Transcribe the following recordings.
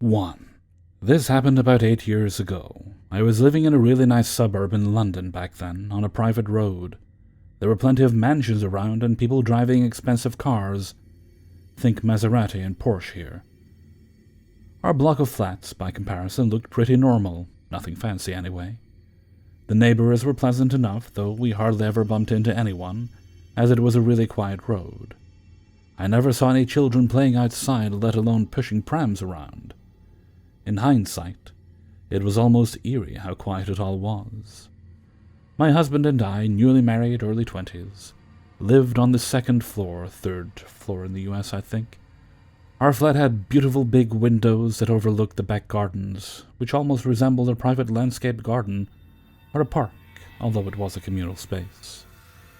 1. This happened about 8 years ago. I was living in a really nice suburb in London back then, on a private road. There were plenty of mansions around and people driving expensive cars. Think Maserati and Porsche here. Our block of flats, by comparison, looked pretty normal, nothing fancy anyway. The neighbors were pleasant enough, though we hardly ever bumped into anyone, as it was a really quiet road. I never saw any children playing outside, let alone pushing prams around. In hindsight, it was almost eerie how quiet it all was. My husband and I, newly married, early 20s, lived on the second floor, third floor in the US, I think. Our flat had beautiful big windows that overlooked the back gardens, which almost resembled a private landscaped garden or a park, although it was a communal space.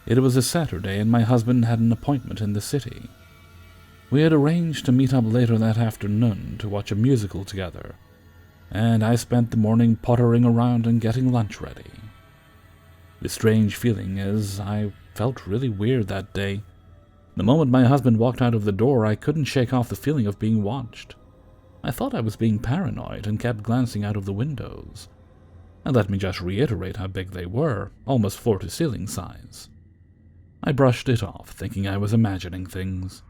It was a Saturday, and my husband had an appointment in the city. We had arranged to meet up later that afternoon to watch a musical together, and I spent the morning pottering around and getting lunch ready. The strange feeling is, I felt really weird that day. The moment my husband walked out of the door, I couldn't shake off the feeling of being watched. I thought I was being paranoid and kept glancing out of the windows. And let me just reiterate how big they were, almost floor-to-ceiling size. I brushed it off, thinking I was imagining things.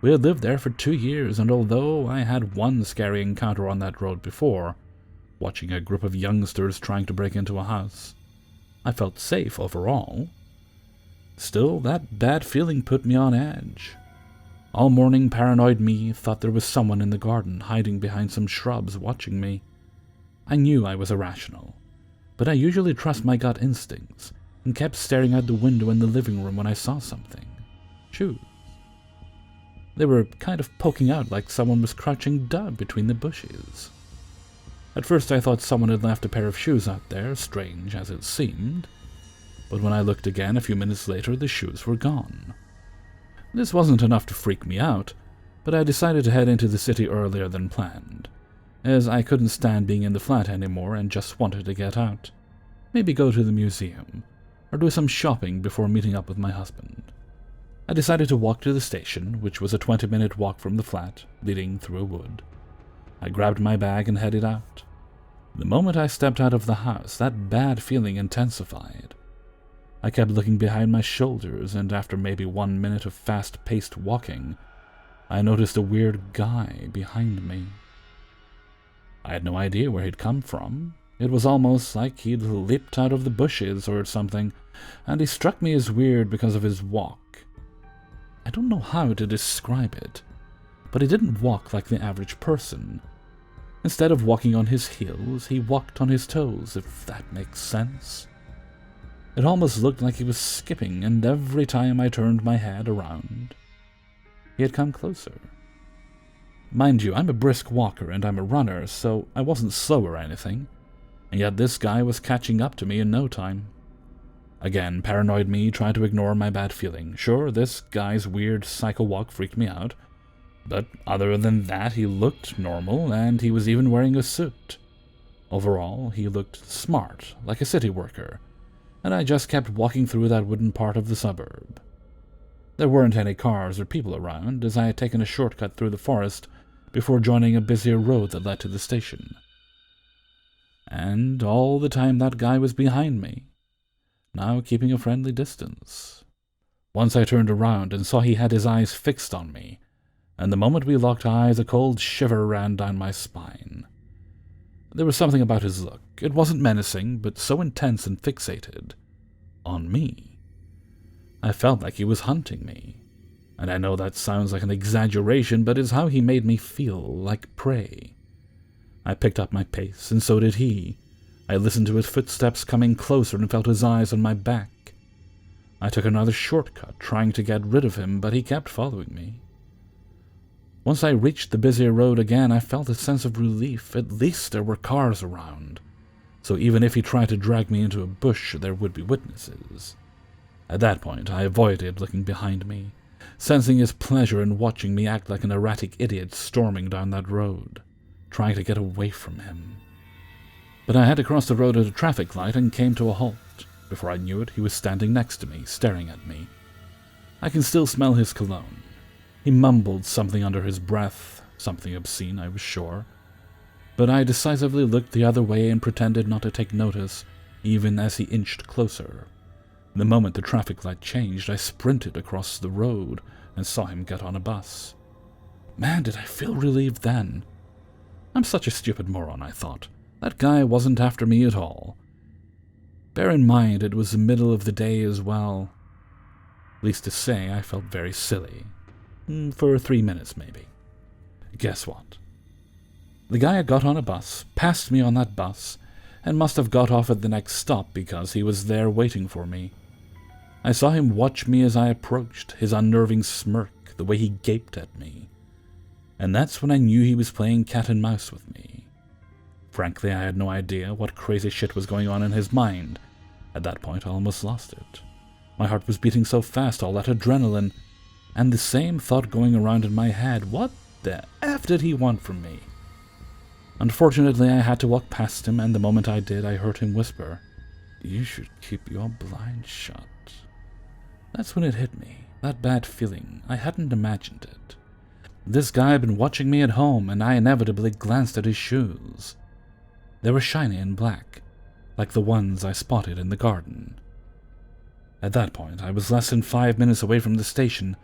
We had lived there for 2 years, and although I had one scary encounter on that road before, watching a group of youngsters trying to break into a house, I felt safe overall. Still, that bad feeling put me on edge. All morning, paranoid me thought there was someone in the garden hiding behind some shrubs watching me. I knew I was irrational, but I usually trust my gut instincts and kept staring out the window in the living room when I saw something. Shoes. They were kind of poking out like someone was crouching down between the bushes. At first I thought someone had left a pair of shoes out there, strange as it seemed, but when I looked again a few minutes later, the shoes were gone. This wasn't enough to freak me out, but I decided to head into the city earlier than planned, as I couldn't stand being in the flat anymore and just wanted to get out. Maybe go to the museum, or do some shopping before meeting up with my husband. I decided to walk to the station, which was a 20-minute walk from the flat, leading through a wood. I grabbed my bag and headed out. The moment I stepped out of the house, that bad feeling intensified. I kept looking behind my shoulders, and after maybe 1 minute of fast-paced walking, I noticed a weird guy behind me. I had no idea where he'd come from. It was almost like he'd leaped out of the bushes or something, and he struck me as weird because of his walk. I don't know how to describe it, but he didn't walk like the average person. Instead of walking on his heels, he walked on his toes, if that makes sense. It almost looked like he was skipping, and every time I turned my head around, he had come closer. Mind you, I'm a brisk walker and I'm a runner, so I wasn't slow or anything, and yet this guy was catching up to me in no time. Again, paranoid me tried to ignore my bad feeling. Sure, this guy's weird psycho walk freaked me out, but other than that, he looked normal, and he was even wearing a suit. Overall, he looked smart, like a city worker, and I just kept walking through that wooden part of the suburb. There weren't any cars or people around, as I had taken a shortcut through the forest before joining a busier road that led to the station. And all the time that guy was behind me, now keeping a friendly distance. Once I turned around and saw he had his eyes fixed on me, and the moment we locked eyes, a cold shiver ran down my spine. There was something about his look. It wasn't menacing, but so intense and fixated on me. I felt like he was hunting me, and I know that sounds like an exaggeration, but it's how he made me feel, like prey. I picked up my pace, and so did he. I listened to his footsteps coming closer and felt his eyes on my back. I took another shortcut, trying to get rid of him, but he kept following me. Once I reached the busier road again, I felt a sense of relief. At least there were cars around, so even if he tried to drag me into a bush, there would be witnesses. At that point, I avoided looking behind me, sensing his pleasure in watching me act like an erratic idiot storming down that road, trying to get away from him. But I had to cross the road at a traffic light and came to a halt. Before I knew it, he was standing next to me, staring at me. I can still smell his cologne. He mumbled something under his breath, something obscene, I was sure. but I decisively looked the other way and pretended not to take notice, even as he inched closer. The moment the traffic light changed, I sprinted across the road and saw him get on a bus. Man, did I feel relieved then. I'm such a stupid moron, I thought. That guy wasn't after me at all. Bear in mind, it was the middle of the day as well. Least to say, I felt very silly. For 3 minutes, maybe. Guess what? The guy had got on a bus, passed me on that bus, and must have got off at the next stop because he was there waiting for me. I saw him watch me as I approached, his unnerving smirk, the way he gaped at me. And that's when I knew he was playing cat and mouse with me. Frankly, I had no idea what crazy shit was going on in his mind. At that point, I almost lost it. My heart was beating so fast, all that adrenaline, and the same thought going around in my head, what the F did he want from me? Unfortunately, I had to walk past him, and the moment I did, I heard him whisper, "You should keep your blind shut." That's when it hit me, that bad feeling. I hadn't imagined it. This guy had been watching me at home, and I inevitably glanced at his shoes. They were shiny and black, like the ones I spotted in the garden. At that point, I was less than 5 minutes away from the station,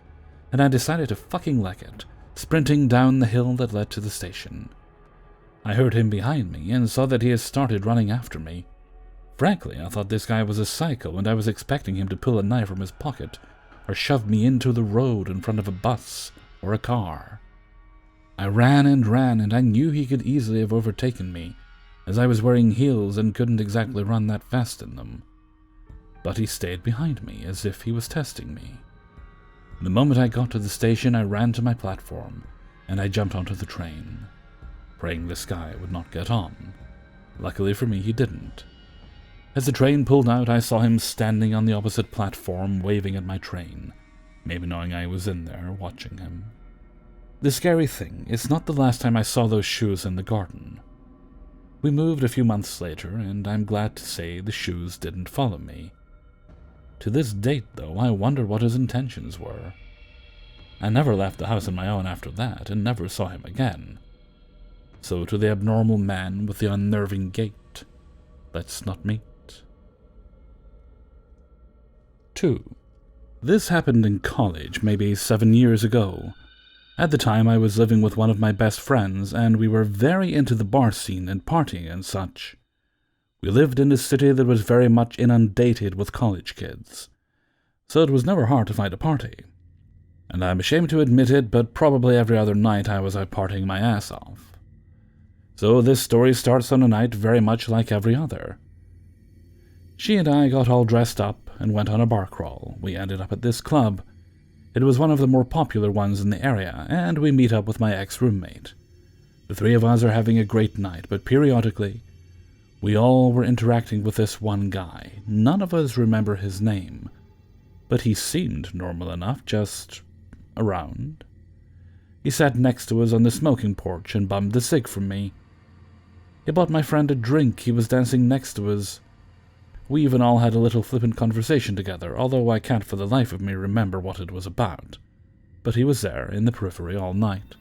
and I decided to fucking leg it, sprinting down the hill that led to the station. I heard him behind me and saw that he had started running after me. Frankly, I thought this guy was a psycho, and I was expecting him to pull a knife from his pocket or shove me into the road in front of a bus or a car. I ran, and I knew he could easily have overtaken me, as I was wearing heels and couldn't exactly run that fast in them. But he stayed behind me, as if he was testing me. The moment I got to the station, I ran to my platform, and I jumped onto the train, praying this guy would not get on. Luckily for me, he didn't. As the train pulled out, I saw him standing on the opposite platform, waving at my train, maybe knowing I was in there, watching him. The scary thing, it's not the last time I saw those shoes in the garden. We moved a few months later, and I'm glad to say the shoes didn't follow me. To this date, though, I wonder what his intentions were. I never left the house on my own after that, and never saw him again. So to the abnormal man with the unnerving gait, let's not meet. 2. This happened in college, maybe 7 years ago. At the time, I was living with one of my best friends, and we were very into the bar scene and partying and such. We lived in a city that was very much inundated with college kids, so it was never hard to find a party. And I'm ashamed to admit it, but probably every other night I was out partying my ass off. So this story starts on a night very much like every other. She and I got all dressed up and went on a bar crawl. We ended up at this club. It was one of the more popular ones in the area, and we meet up with my ex-roommate. The three of us are having a great night, but periodically, we all were interacting with this one guy. None of us remember his name, but he seemed normal enough, just around. He sat next to us on the smoking porch and bummed a cig from me. He bought my friend a drink. He was dancing next to us. We even all had a little flippant conversation together, although I can't for the life of me remember what it was about. But he was there, in the periphery, all night.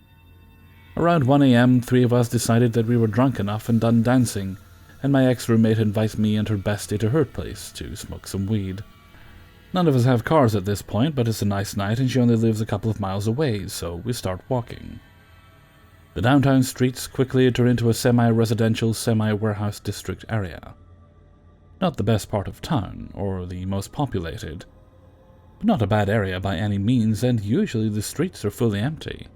Around 1 a.m., 3 of us decided that we were drunk enough and done dancing, and my ex-roommate invites me and her bestie to her place to smoke some weed. None of us have cars at this point, but it's a nice night and she only lives a couple of miles away, so we start walking. The downtown streets quickly turn into a semi-residential, semi-warehouse district area. Not the best part of town, or the most populated, but not a bad area by any means, and usually the streets are fully empty.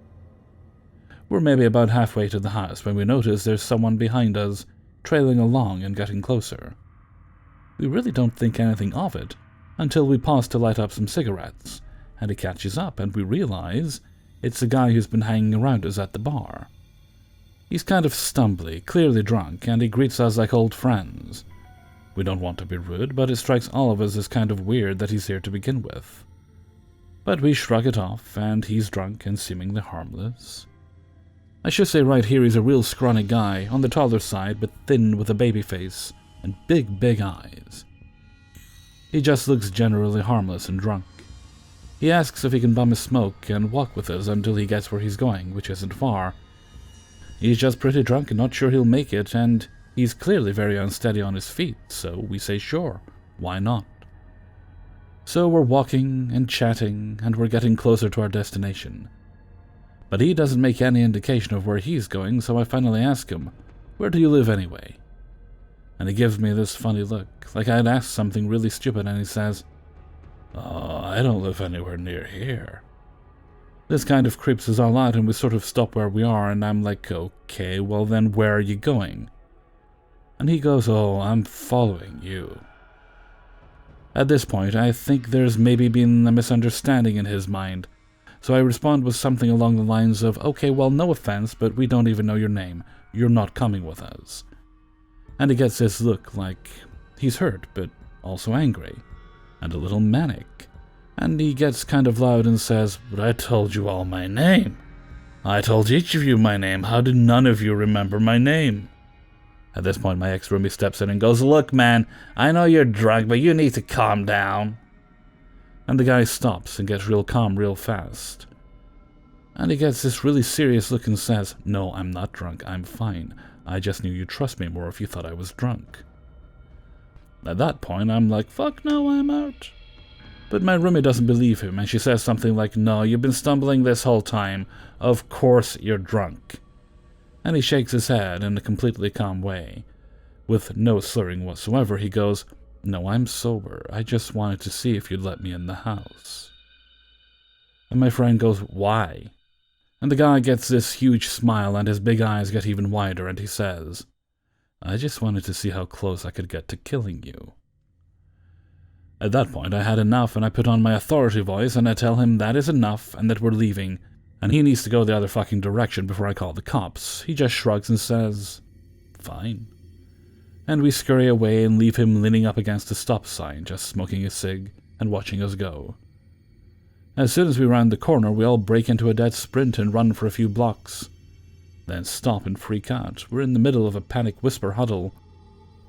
We're maybe about halfway to the house when we notice there's someone behind us, trailing along and getting closer. We really don't think anything of it until we pause to light up some cigarettes, and he catches up and we realize it's the guy who's been hanging around us at the bar. He's kind of stumbly, clearly drunk, and he greets us like old friends. We don't want to be rude, but it strikes all of us as kind of weird that he's here to begin with. But we shrug it off, and he's drunk and seemingly harmless. I should say right here he's a real scrawny guy, on the taller side, but thin with a baby face, and big eyes. He just looks generally harmless and drunk. He asks if he can bum a smoke and walk with us until he gets where he's going, which isn't far. He's just pretty drunk and not sure he'll make it, and he's clearly very unsteady on his feet, so we say sure, why not? So we're walking and chatting, and we're getting closer to our destination. But he doesn't make any indication of where he's going, so I finally ask him, "Where do you live anyway?" And he gives me this funny look, like I'd asked something really stupid, and he says, "Oh, I don't live anywhere near here." This kind of creeps us all out, and we sort of stop where we are, and I'm like, "Okay, well then where are you going?" And he goes, "Oh, I'm following you." At this point, I think there's maybe been a misunderstanding in his mind, so I respond with something along the lines of, "Okay, well, no offense, but we don't even know your name. You're not coming with us." And he gets this look like he's hurt, but also angry, and a little manic. And he gets kind of loud and says, "But I told you all my name. I told each of you my name. How did none of you remember my name?" At this point, my ex-roomie steps in and goes, "Look, man, I know you're drunk, but you need to calm down." And the guy stops and gets real calm real fast. And he gets this really serious look and says, "No, I'm not drunk, I'm fine. I just knew you'd trust me more if you thought I was drunk." At that point, I'm like, "Fuck no, I'm out." But my roomie doesn't believe him, and she says something like, "No, you've been stumbling this whole time. Of course you're drunk." And he shakes his head in a completely calm way. With no slurring whatsoever, he goes, "No, I'm sober. I just wanted to see if you'd let me in the house." And my friend goes, "Why?" And the guy gets this huge smile, and his big eyes get even wider, and he says, "I just wanted to see how close I could get to killing you." At that point, I had enough, and I put on my authority voice, and I tell him that is enough, and that we're leaving, and he needs to go the other fucking direction before I call the cops. He just shrugs and says, "Fine." And we scurry away and leave him leaning up against a stop sign, just smoking a cig and watching us go. As soon as we round the corner, we all break into a dead sprint and run for a few blocks. Then stop and freak out. We're in the middle of a panic whisper huddle.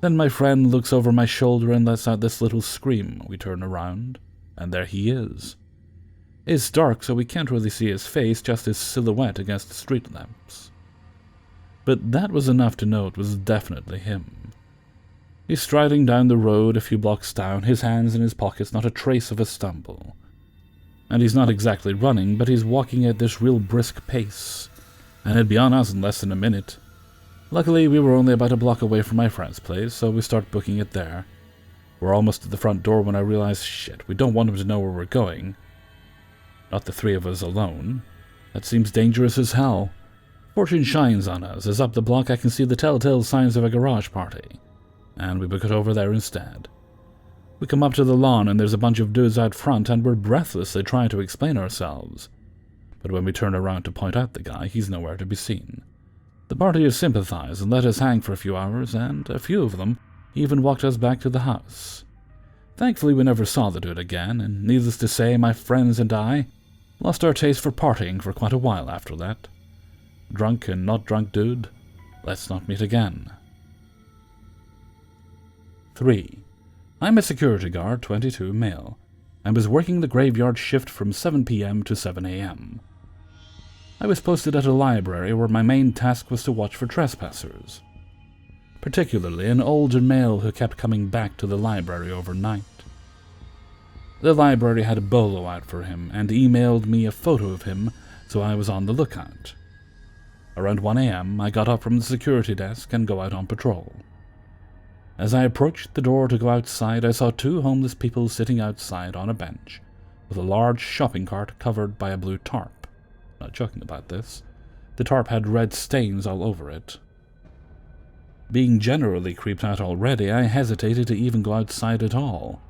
Then my friend looks over my shoulder and lets out this little scream. We turn around, and there he is. It's dark, so we can't really see his face, just his silhouette against the street lamps. But that was enough to know it was definitely him. He's striding down the road a few blocks down, his hands in his pockets, not a trace of a stumble. And he's not exactly running, but he's walking at this real brisk pace, and he'd be on us in less than a minute. Luckily, we were only about a block away from my friend's place, so we start booking it there. We're almost at the front door when I realize, shit, we don't want him to know where we're going. Not the three of us alone. That seems dangerous as hell. Fortune shines on us, as up the block I can see the telltale signs of a garage party, and we book it over there instead. We come up to the lawn, and there's a bunch of dudes out front, and we're breathlessly trying to explain ourselves. But when we turn around to point out the guy, he's nowhere to be seen. The partiers sympathize and let us hang for a few hours, and a few of them even walked us back to the house. Thankfully, we never saw the dude again, and needless to say, my friends and I lost our taste for partying for quite a while after that. Drunk and not drunk dude, let's not meet again. 3. I'm a security guard, 22, male, and was working the graveyard shift from 7 p.m. to 7 a.m. I was posted at a library where my main task was to watch for trespassers, particularly an older male who kept coming back to the library overnight. The library had a bolo out for him and emailed me a photo of him, so I was on the lookout. Around 1 a.m., I got up from the security desk and go out on patrol. As I approached the door to go outside, I saw 2 homeless people sitting outside on a bench, with a large shopping cart covered by a blue tarp. Not joking about this. The tarp had red stains all over it. Being generally creeped out already, I hesitated to even go outside at all.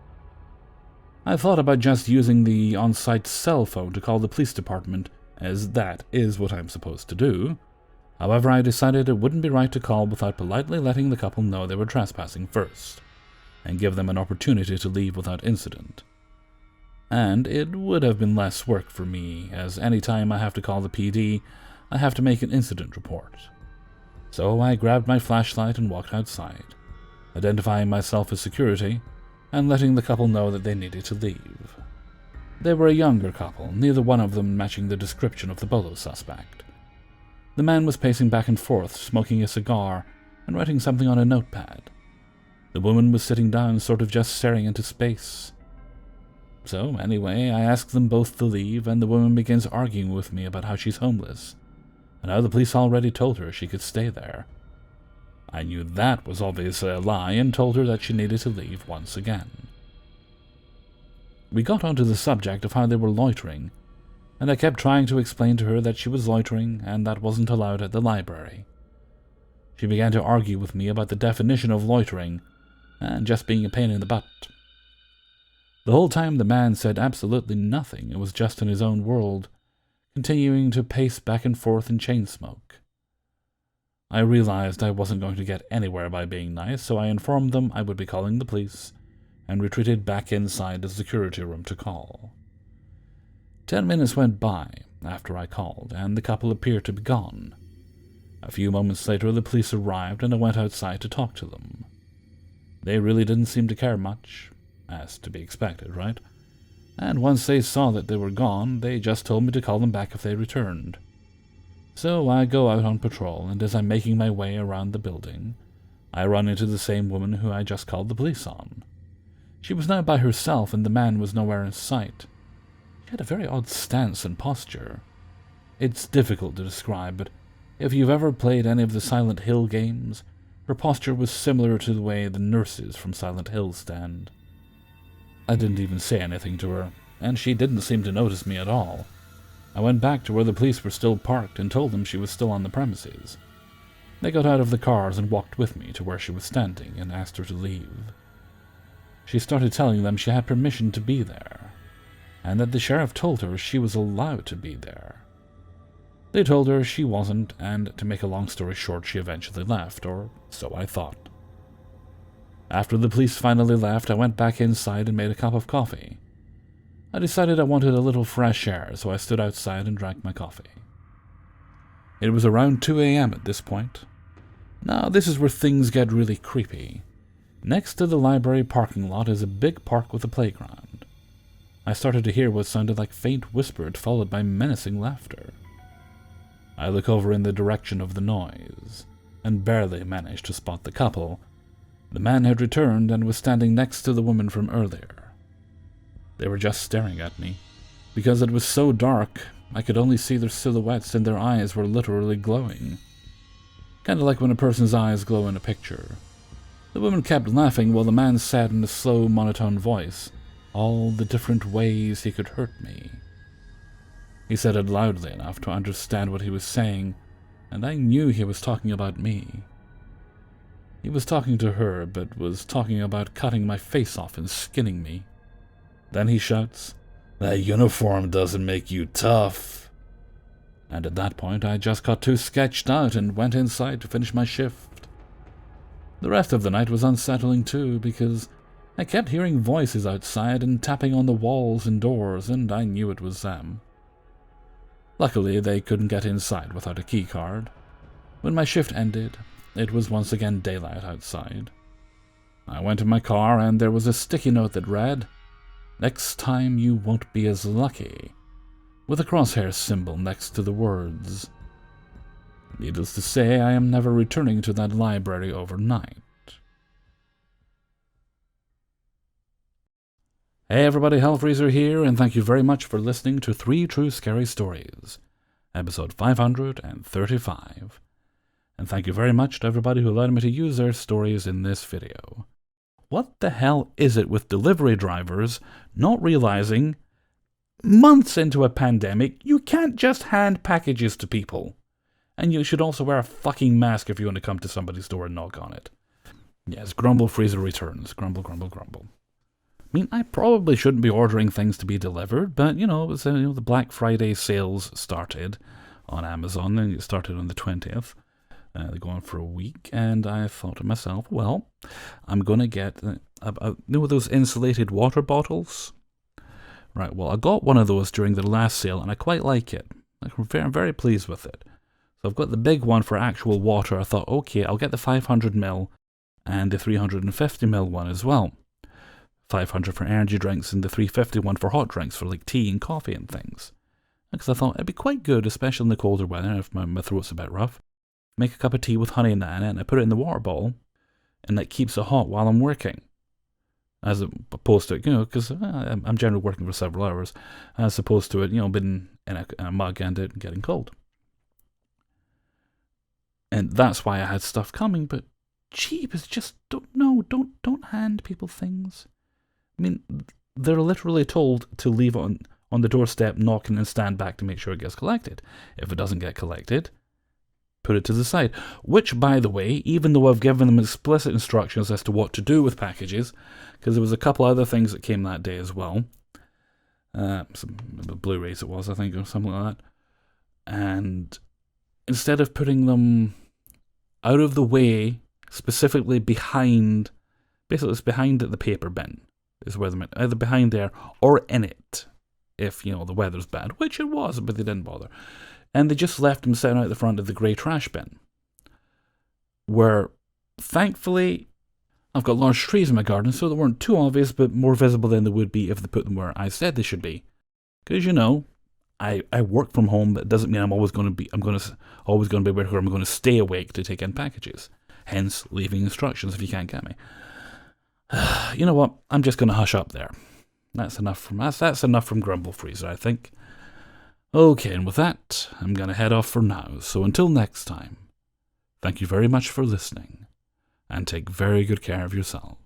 I thought about just using the on-site cell phone to call the police department, as that is what I'm supposed to do. However, I decided it wouldn't be right to call without politely letting the couple know they were trespassing first, and give them an opportunity to leave without incident. And it would have been less work for me, as any time I have to call the PD, I have to make an incident report. So I grabbed my flashlight and walked outside, identifying myself as security, and letting the couple know that they needed to leave. They were a younger couple, neither one of them matching the description of the bolo suspect. The man was pacing back and forth, smoking a cigar and writing something on a notepad. The woman was sitting down, sort of just staring into space. So, anyway, I asked them both to leave, and the woman begins arguing with me about how she's homeless, and how the police already told her she could stay there. I knew that was obviously a lie, and told her that she needed to leave once again. We got onto the subject of how they were loitering, and I kept trying to explain to her that she was loitering, and that wasn't allowed at the library. She began to argue with me about the definition of loitering, and just being a pain in the butt. The whole time the man said absolutely nothing, and was just in his own world, continuing to pace back and forth and chain smoke. I realized I wasn't going to get anywhere by being nice, so I informed them I would be calling the police, and retreated back inside the security room to call. 10 minutes went by after I called, and the couple appeared to be gone. A few moments later, the police arrived, and I went outside to talk to them. They really didn't seem to care much, as to be expected, right? And once they saw that they were gone, they just told me to call them back if they returned. So I go out on patrol, and as I'm making my way around the building, I run into the same woman who I just called the police on. She was now by herself, and the man was nowhere in sight. She had a very odd stance and posture. It's difficult to describe, but if you've ever played any of the Silent Hill games, her posture was similar to the way the nurses from Silent Hill stand. I didn't even say anything to her, and she didn't seem to notice me at all. I went back to where the police were still parked and told them she was still on the premises. They got out of the cars and walked with me to where she was standing and asked her to leave. She started telling them she had permission to be there, and that the sheriff told her she was allowed to be there. They told her she wasn't, and to make a long story short, she eventually left, or so I thought. After the police finally left, I went back inside and made a cup of coffee. I decided I wanted a little fresh air, so I stood outside and drank my coffee. It was around 2 a.m. at this point. Now, this is where things get really creepy. Next to the library parking lot is a big park with a playground. I started to hear what sounded like faint whispered, followed by menacing laughter. I look over in the direction of the noise, and barely managed to spot the couple. The man had returned and was standing next to the woman from earlier. They were just staring at me. Because it was so dark, I could only see their silhouettes, and their eyes were literally glowing. Kind of like when a person's eyes glow in a picture. The woman kept laughing while the man said in a slow, monotone voice, all the different ways he could hurt me. He said it loudly enough to understand what he was saying, and I knew he was talking about me. He was talking to her, but was talking about cutting my face off and skinning me. Then he shouts, "That uniform doesn't make you tough." And at that point, I just got too sketched out and went inside to finish my shift. The rest of the night was unsettling too, because I kept hearing voices outside and tapping on the walls and doors, and I knew it was them. Luckily, they couldn't get inside without a key card. When my shift ended, it was once again daylight outside. I went to my car, and there was a sticky note that read, "Next time you won't be as lucky," with a crosshair symbol next to the words. Needless to say, I am never returning to that library overnight. Hey everybody, Hellfreezer here, and thank you very much for listening to 3 True Scary Stories, episode 535. And thank you very much to everybody who allowed me to use their stories in this video. What the hell is it with delivery drivers not realizing, months into a pandemic, you can't just hand packages to people? And you should also wear a fucking mask if you want to come to somebody's door and knock on it. Yes, Grumble Freezer returns. Grumble, grumble, grumble. I mean, I probably shouldn't be ordering things to be delivered, but, it was, the Black Friday sales started on Amazon, and it started on the 20th. They're going for a week, and I thought to myself, well, I'm going to get, those insulated water bottles? Right, well, I got one of those during the last sale, and I quite like it. I'm very pleased with it. So I've got the big one for actual water. I thought, okay, I'll get the 500ml and the 350ml one as well. 500 for energy drinks and the 350 one for hot drinks for like tea and coffee and things. because I thought it'd be quite good, especially in the colder weather if my throat's a bit rough. Make a cup of tea with honey in it, and I put it in the water bottle, and that keeps it hot while I'm working. As opposed to, because I'm generally working for several hours, as opposed to it, being in a mug and it getting cold. And that's why I had stuff coming, but cheap is just, don't hand people things. I mean, they're literally told to leave it on the doorstep, knocking and stand back to make sure it gets collected. If it doesn't get collected, put it to the side. Which, by the way, even though I've given them explicit instructions as to what to do with packages, because there was a couple other things that came that day as well. Some Blu-rays it was, I think, or something like that. And instead of putting them out of the way, specifically behind, basically it's behind the paper bin, is where they're either behind there or in it, if, the weather's bad, which it was, but they didn't bother. And they just left them sitting out the front of the grey trash bin, where, thankfully, I've got large trees in my garden, so they weren't too obvious, but more visible than they would be if they put them where I said they should be. Because, I work from home, but it doesn't mean I'm always going to be where I'm going to stay awake to take in packages. Hence, leaving instructions if you can't get me. You know what? I'm just going to hush up there. That's enough from Grumble Freezer, I think. Okay, and with that, I'm going to head off for now. So until next time, thank you very much for listening, and take very good care of yourselves.